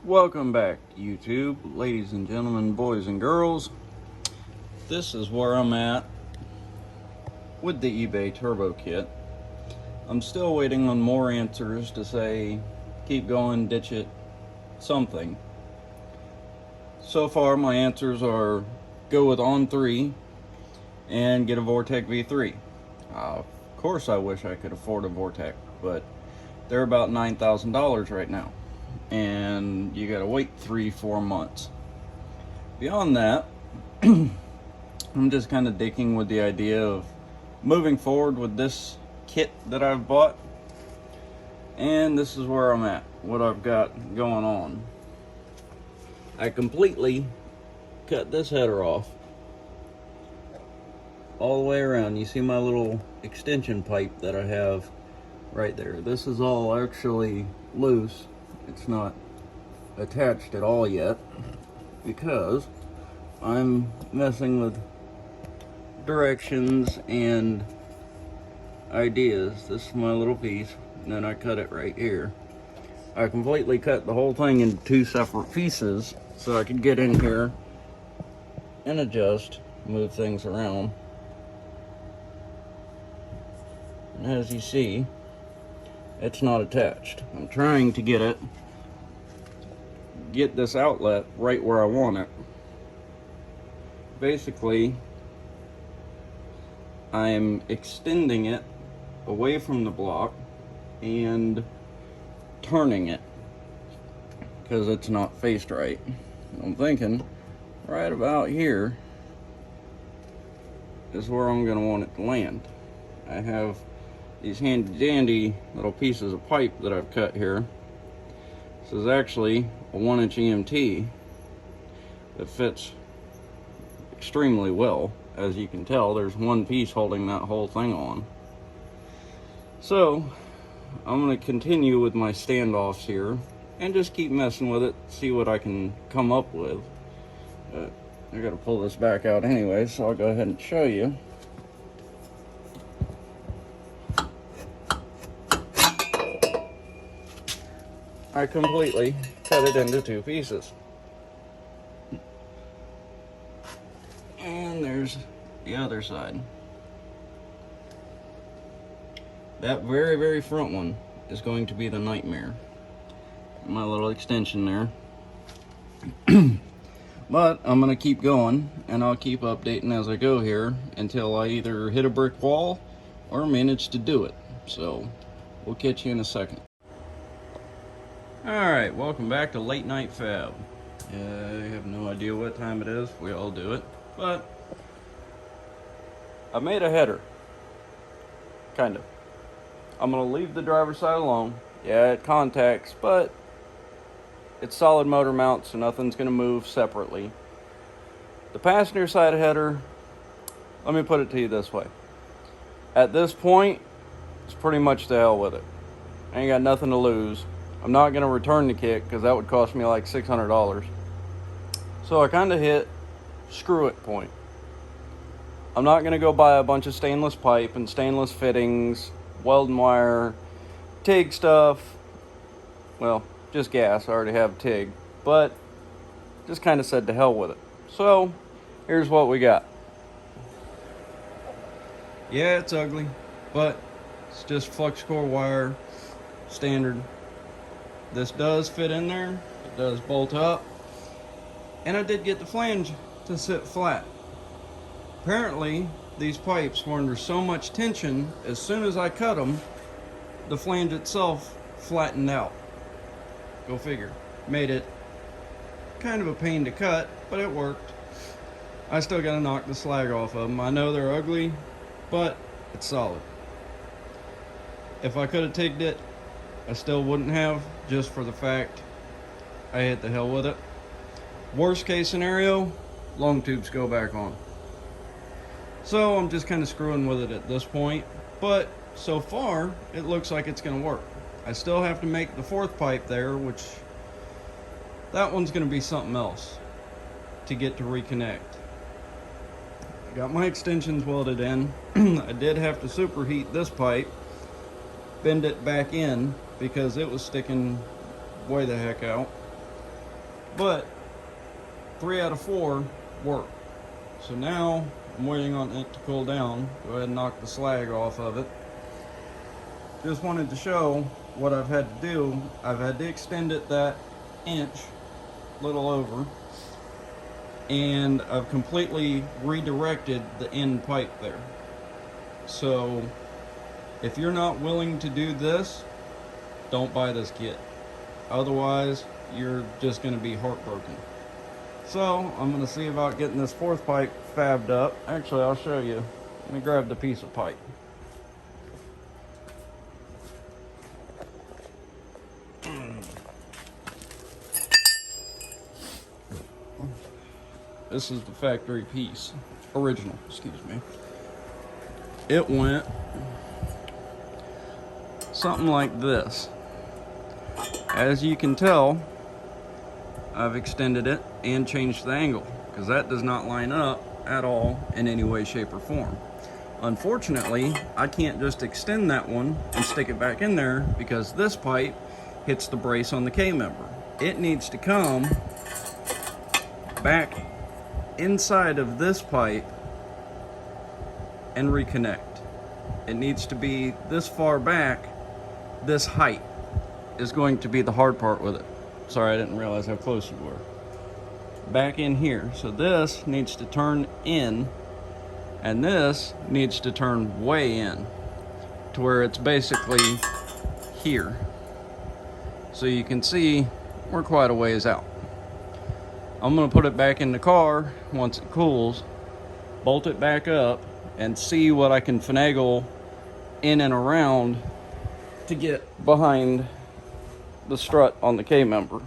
Welcome back, YouTube, ladies and gentlemen, boys and girls. This is where I'm at with the eBay turbo kit. I'm still waiting on more answers to say keep going, ditch it, something. So far my answers are go with On 3 and get a Vortec V3. Of course I wish I could afford a Vortec, but they're about $9,000 right now, and you gotta wait 3-4 months. Beyond that, I'm just kind of dicking with the idea of moving forward with this kit that I've bought, and this is where I'm at, what I've got going on. I completely cut this header off all the way around. You see my little extension pipe that I have right there. This is all actually loose. It's not attached at all yet because I'm messing with directions and ideas. This is my little piece, and then I cut it right here. I completely cut the whole thing into 2 separate pieces so I could get in here and adjust, move things around. And as you see, it's not attached. I'm trying to get this outlet right where I want it. Basically, I'm extending it away from the block and turning it because it's not faced right. I'm thinking right about here is where I'm going to want it to land. I have these handy dandy little pieces of pipe that I've cut here. This is actually a 1-inch EMT that fits extremely well. As you can tell, there's one piece holding that whole thing on. So I'm going to continue with my standoffs here and just keep messing with it, see what I can come up with. I got to pull this back out anyway, so I'll go ahead and show you. I completely cut it into 2 pieces. And there's the other side. That very, very front one is going to be the nightmare. My little extension there. But I'm going to keep going, and I'll keep updating as I go here until I either hit a brick wall or manage to do it. So we'll catch you in a second. Alright, welcome back to Late Night Fab. I have no idea what time it is. We all do it. But I made a header. Kind of. I'm going to leave the driver's side alone. Yeah, it contacts, but it's solid motor mount, so nothing's going to move separately. The passenger side header, let me put it to you this way. At this point, it's pretty much to hell with it. I ain't got nothing to lose. I'm not going to return the kit because that would cost me like $600. So I kind of hit screw it point. I'm not going to go buy a bunch of stainless pipe and stainless fittings, welding wire, TIG stuff. Well, just gas. I already have TIG. But just kind of said to hell with it. So here's what we got. Yeah, it's ugly, but it's just flux core wire, standard. This does fit in there, it does bolt up, and I did get the flange to sit flat. Apparently, these pipes were under so much tension, as soon as I cut them, the flange itself flattened out. Go figure. Made it kind of a pain to cut, but it worked. I still gotta knock the slag off of them. I know they're ugly, but it's solid. If I could have tigged it, I still wouldn't have, just for the fact I hit the hell with it. Worst case scenario, long tubes go back on. So I'm just kind of screwing with it at this point, but so far it looks like it's going to work. I still have to make the 4th pipe there, which that one's going to be something else to get to reconnect. I got my extensions welded in. I did have to superheat this pipe, bend it back in because it was sticking way the heck out. but 3 out of 4 work. So now I'm waiting on it to cool down. Go ahead and knock the slag off of it. Just wanted to show what I've had to do. I've had to extend it that inch, little over, and I've completely redirected the end pipe there. So if you're not willing to do this, don't buy this kit. Otherwise, you're just going to be heartbroken. So I'm going to see about getting this 4th pipe fabbed up. Actually, I'll show you. Let me grab the piece of pipe. This is the factory piece. Original, excuse me. It went something like this. As you can tell, I've extended it and changed the angle because that does not line up at all in any way, shape, or form. Unfortunately, I can't just extend that one and stick it back in there because this pipe hits the brace on the K-member. It needs to come back inside of this pipe and reconnect. It needs to be this far back. This height is going to be the hard part with it. Sorry, I didn't realize how close you were. Back in here. So this needs to turn in, and this needs to turn way in to where it's basically here. So you can see we're quite a ways out. I'm going to put it back in the car once it cools, bolt it back up, and see what I can finagle in and around to get behind the strut on the K-member.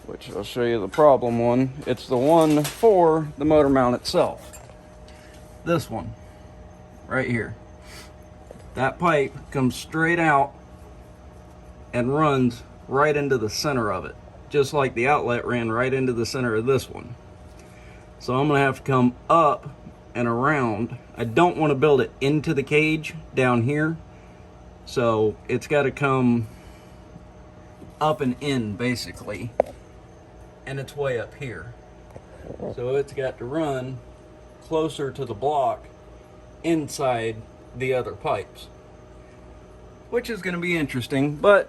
Which I'll show you the problem one. It's the one for the motor mount itself. This one, right here. That pipe comes straight out and runs right into the center of it. Just like the outlet ran right into the center of this one. So I'm gonna have to come up and around. I don't want to build it into the cage down here. So it's got to come up and in basically. And it's way up here. So it's got to run closer to the block inside the other pipes. Which is gonna be interesting, but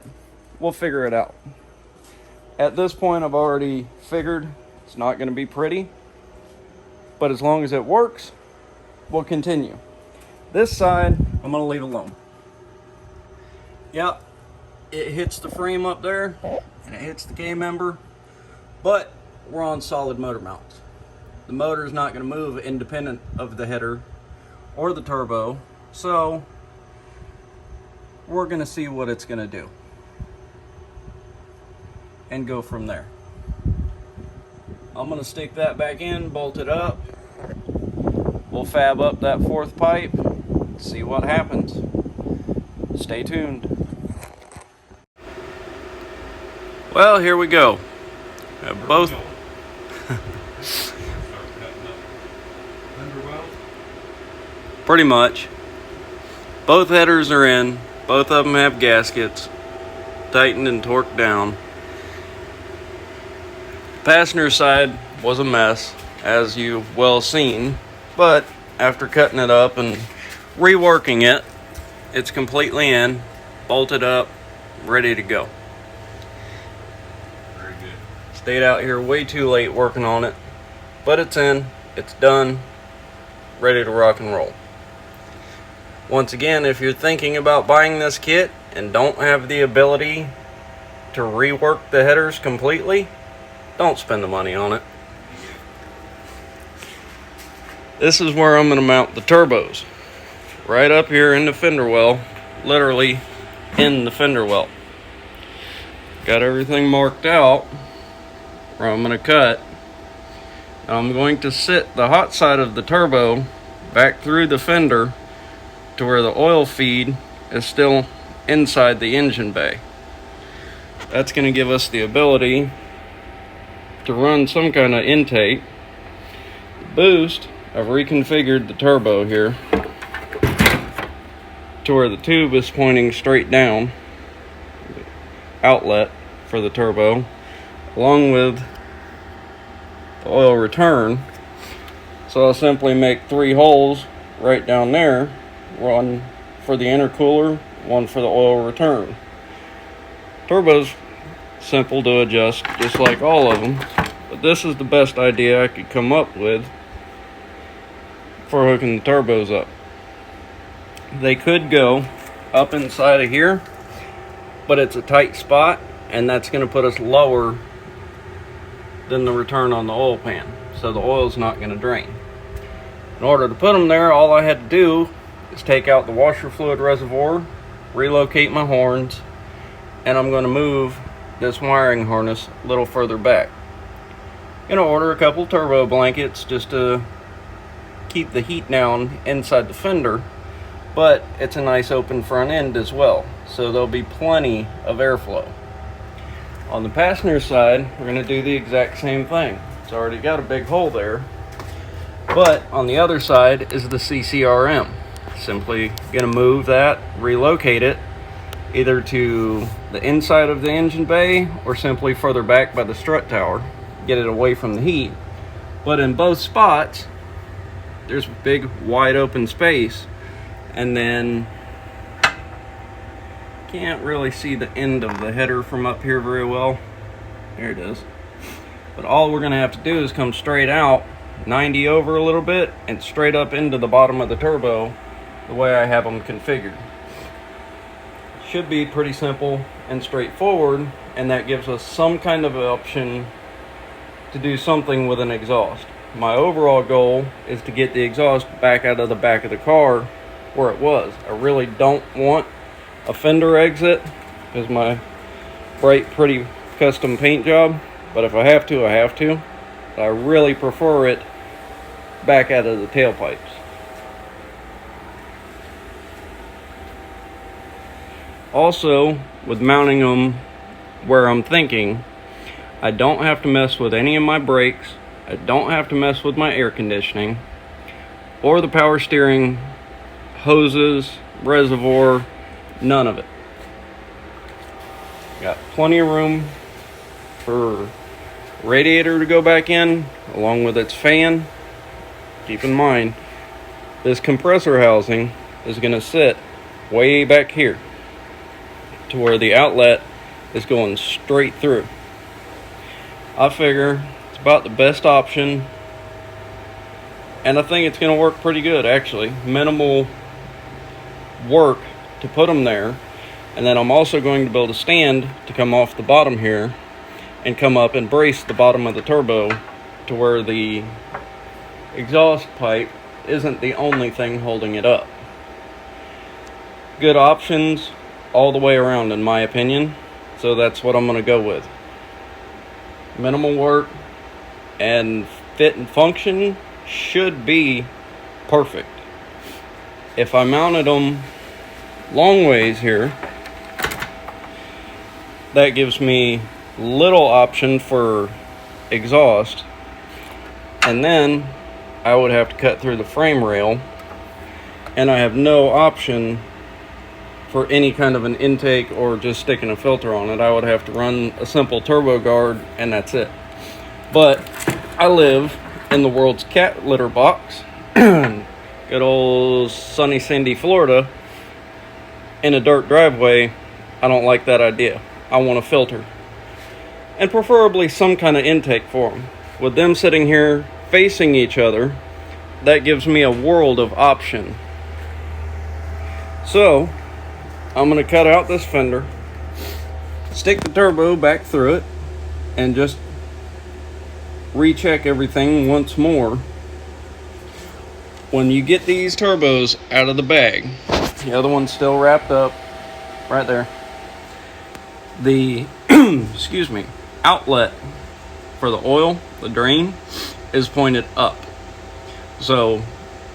we'll figure it out. At this point, I've already figured it's not going to be pretty, but as long as it works, we'll continue. This side, I'm going to leave alone. Yep, it hits the frame up there, and it hits the K-member, but we're on solid motor mounts. The motor is not going to move independent of the header or the turbo, so we're going to see what it's going to do and go from there. I'm gonna stick that back in, bolt it up. We'll fab up that 4th pipe, see what happens. Stay tuned. Well, here we go. Both. Pretty much. Both headers are in. Both of them have gaskets. Tightened and torqued down. Passenger side was a mess, as you've well seen, but after cutting it up and reworking it, it's completely in, bolted up, ready to go. Very good. Stayed out here way too late working on it, but it's in, it's done, ready to rock and roll. Once again, if you're thinking about buying this kit and don't have the ability to rework the headers completely, don't spend the money on it. This is where I'm going to mount the turbos. Right up here in the fender well. Literally in the fender well. Got everything marked out where I'm going to cut. I'm going to sit the hot side of the turbo back through the fender to where the oil feed is still inside the engine bay. That's going to give us the ability to run some kind of intake. Boost, I've reconfigured the turbo here to where the tube is pointing straight down, outlet for the turbo. along with the oil return. So I'll simply make 3 holes right down there, one for the intercooler, one for the oil return. Turbo's simple to adjust, just like all of them, but this is the best idea I could come up with for hooking the turbos up. They could go up inside of here, but it's a tight spot, and that's going to put us lower than the return on the oil pan, so the oil's not going to drain. In order to put them there, all I had to do is take out the washer fluid reservoir, relocate my horns, and I'm going to move this wiring harness a little further back. I'm going to order a couple turbo blankets just to keep the heat down inside the fender, but it's a nice open front end as well, so there'll be plenty of airflow. On the passenger side, we're going to do the exact same thing. It's already got a big hole there, but on the other side is the CCRM. Simply going to move that, relocate it, either to the inside of the engine bay or simply further back by the strut tower, get it away from the heat. But in both spots, there's a big wide open space, and then can't really see the end of the header from up here very well. There it is. But all we're going to have to do is come straight out, 90 over a little bit, and straight up into the bottom of the turbo the way I have them configured. Should be pretty simple and straightforward, and that gives us some kind of option to do something with an exhaust. My overall goal is to get the exhaust back out of the back of the car where it was. I really don't want a fender exit because my bright, pretty custom paint job, but if I have to, I have to. But I really prefer it back out of the tailpipes. Also, with mounting them where I'm thinking, I don't have to mess with any of my brakes, I don't have to mess with my air conditioning, or the power steering, hoses, reservoir, none of it. Got plenty of room for radiator to go back in, along with its fan. Keep in mind, this compressor housing is going to sit way back here to where the outlet is going straight through. I figure it's about the best option, and I think it's going to work pretty good actually. Minimal work to put them there, and then I'm also going to build a stand to come off the bottom here and come up and brace the bottom of the turbo to where the exhaust pipe isn't the only thing holding it up. Good options all the way around in my opinion, so that's what I'm going to go with. Minimal work and fit and function should be perfect. If I mounted them long ways here, that gives me little option for exhaust, and then I would have to cut through the frame rail, and I have no option for any kind of an intake or just sticking a filter on it. I would have to run a simple turbo guard, and that's it. But I live in the world's cat litter box, good old sunny Sandy, Florida, in a dirt driveway. I don't like that idea. I want a filter, and preferably some kind of intake for them. With them sitting here facing each other, that gives me a world of option. So I'm going to cut out this fender, stick the turbo back through it, and just recheck everything once more. When you get these turbos out of the bag, the other one's still wrapped up right there. The excuse me, outlet for the oil, the drain, is pointed up. So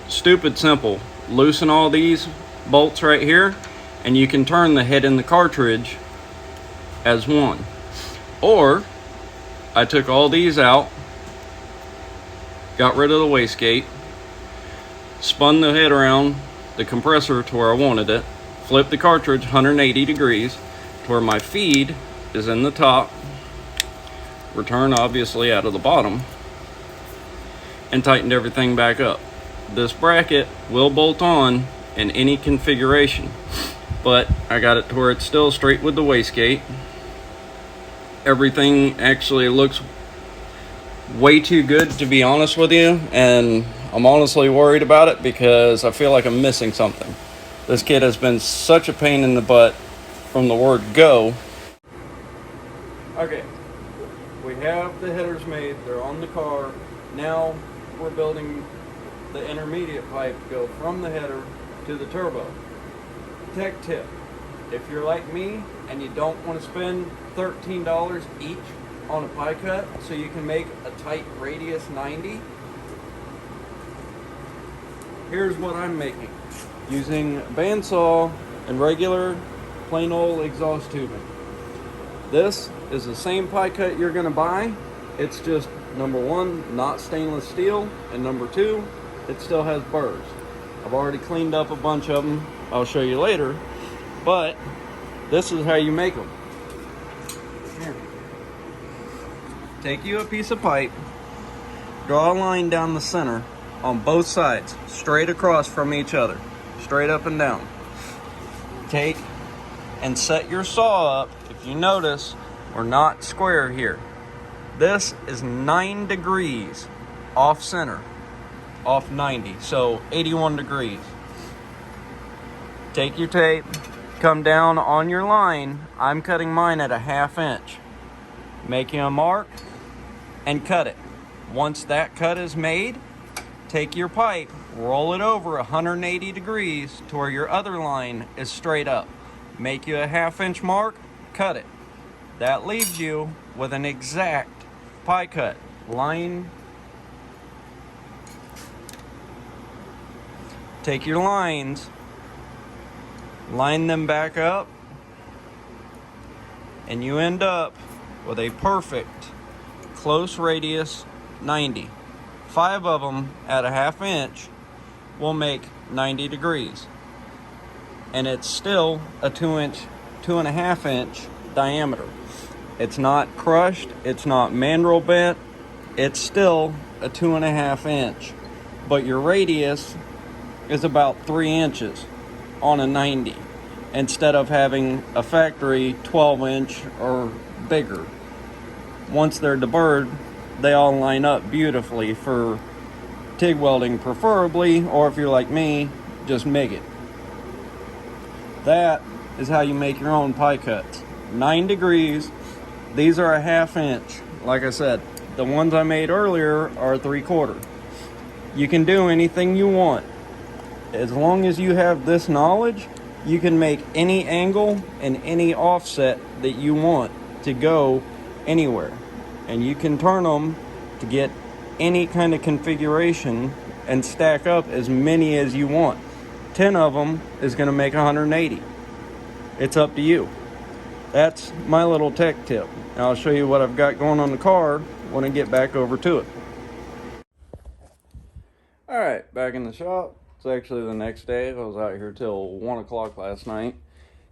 stupid simple, loosen all these bolts right here, and you can turn the head in the cartridge as one. Or I took all these out, got rid of the wastegate, spun the head around the compressor to where I wanted it, flipped the cartridge 180 degrees to where my feed is in the top, return obviously out of the bottom, and tightened everything back up. This bracket will bolt on in any configuration, but I got it to where it's still straight with the wastegate. Everything actually looks way too good to be honest with you, and I'm honestly worried about it because I feel like I'm missing something. This kit has been such a pain in the butt from the word go. Okay, we have the headers made, they're on the car. Now we're building the intermediate pipe to go from the header to the turbo. Tech tip: if you're like me and you don't want to spend $13 each on a pie cut so you can make a tight radius 90, here's what I'm making using a bandsaw and regular plain old exhaust tubing. This is the same pie cut you're going to buy. It's just, number one, not stainless steel, and number two, it still has burrs. I've already cleaned up a bunch of them. I'll show you later. But this is how you make them. Here. Take you a piece of pipe, draw a line down the center on both sides, straight across from each other, straight up and down. Take and set your saw up. If you notice, we're not square here. This is 9 degrees off center, off 90, so 81 degrees. Take your tape, come down on your line. I'm cutting mine at a 1/2 inch. Make you a mark and cut it. Once that cut is made, take your pipe, roll it over 180 degrees to where your other line is straight up. Make you a 1/2 inch mark, cut it. That leaves you with an exact pie cut. Take your lines, line them back up, and you end up with a perfect close radius 90. 5 of them at a 1/2 inch will make 90 degrees. And it's still a 2.5 inch diameter. It's not crushed, it's not mandrel bent, it's still a 2.5 inch. But your radius is about 3 inches on a 90, instead of having a factory 12 inch or bigger. Once they're deburred, they all line up beautifully for TIG welding preferably, or if you're like me, just MIG it. That is how you make your own pie cuts. 9 degrees. These are a 1/2 inch. Like I said, the ones I made earlier are 3/4. You can do anything you want. As long as you have this knowledge, you can make any angle and any offset that you want to go anywhere. And you can turn them to get any kind of configuration and stack up as many as you want. 10 of them is going to make 180. It's up to you. That's my little tech tip. Now I'll show you what I've got going on the car when I get back over to it. Alright, back in the shop. It's actually the next day. I was out here till 1 o'clock last night,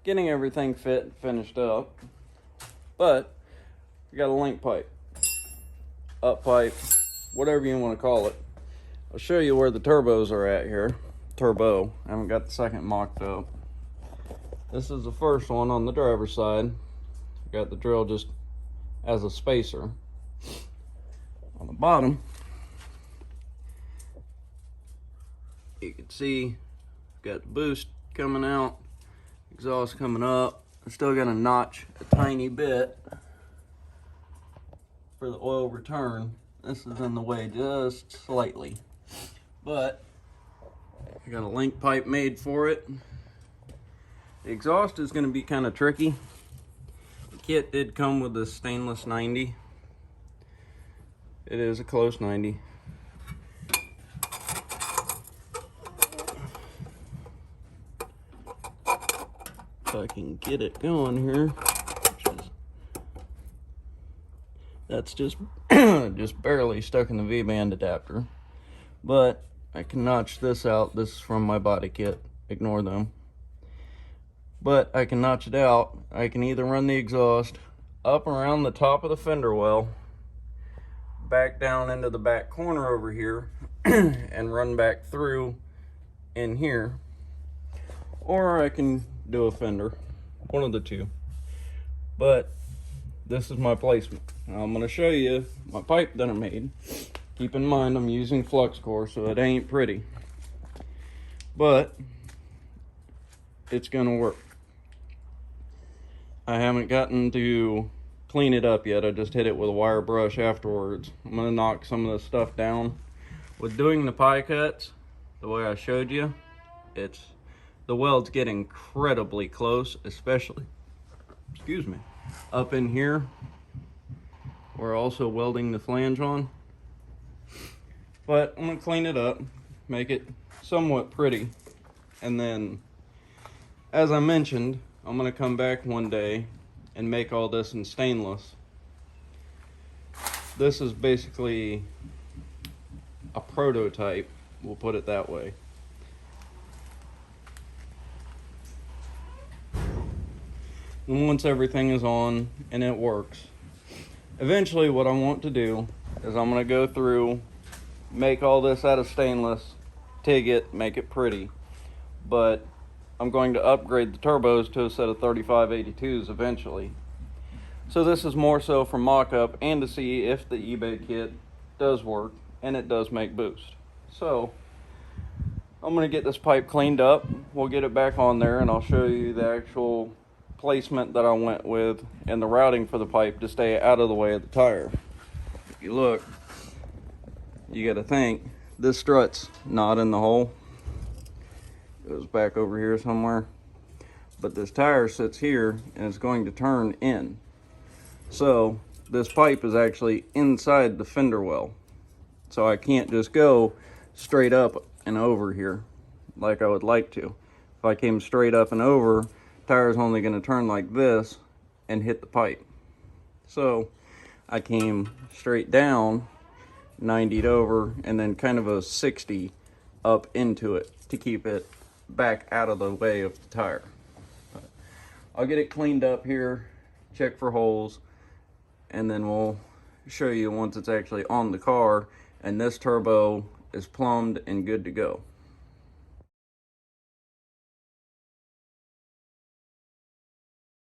getting everything fit and finished up. But we got a link pipe, up pipe, whatever you want to call it. I'll show you where the turbos are at here. Turbo. I haven't got the second mocked up. This is the first one on the driver's side. Got the drill just as a spacer. On the bottom, you can see got the boost coming out, exhaust coming up. I'm still gonna notch a tiny bit for the oil return. This is in the way just slightly, but I got a link pipe made for it. The exhaust is going to be kind of tricky. The kit did come with a stainless 90. It is a close 90. If I can get it going here. That's just just barely stuck in the V-band adapter. But I can notch this out. This is from my body kit. Ignore them. But I can notch it out. I can either run the exhaust up around the top of the fender well back down into the back corner over here and run back through in here, or I can do a fender, one of the two. But this is my placement. Now I'm going to show you my pipe that I made. Keep in mind I'm using flux core, so it ain't pretty, but it's going to work. I haven't gotten to clean it up yet. I just hit it with a wire brush afterwards. I'm going to knock some of this stuff down. With doing the pie cuts the way I showed you, the welds get incredibly close, especially, excuse me, up in here. We're also welding the flange on. But I'm going to clean it up, make it somewhat pretty, and then, as I mentioned, I'm going to come back one day and make all this in stainless. This is basically a prototype, we'll put it that way. And once everything is on and it works, eventually what I want to do is I'm going to go through, make all this out of stainless, TIG it, make it pretty, but I'm going to upgrade the turbos to a set of 3582s eventually. So this is more so for mock-up and to see if the eBay kit does work, and it does make boost. So I'm going to get this pipe cleaned up, we'll get it back on there, and I'll show you the actual placement that I went with and the routing for the pipe to stay out of the way of the tire. If you look, you got to think this strut's not in the hole. It goes back over here somewhere, but this tire sits here and it's going to turn in. So this pipe is actually inside the fender well, so I can't just go straight up and over here like I would like to. If I came straight up and over, tire's only going to turn like this and hit the pipe. So I came straight down, 90'd over, and then kind of a 60 up into it to keep it back out of the way of the tire. But I'll get it cleaned up here, check for holes, and then we'll show you once it's actually on the car and this turbo is plumbed and good to go.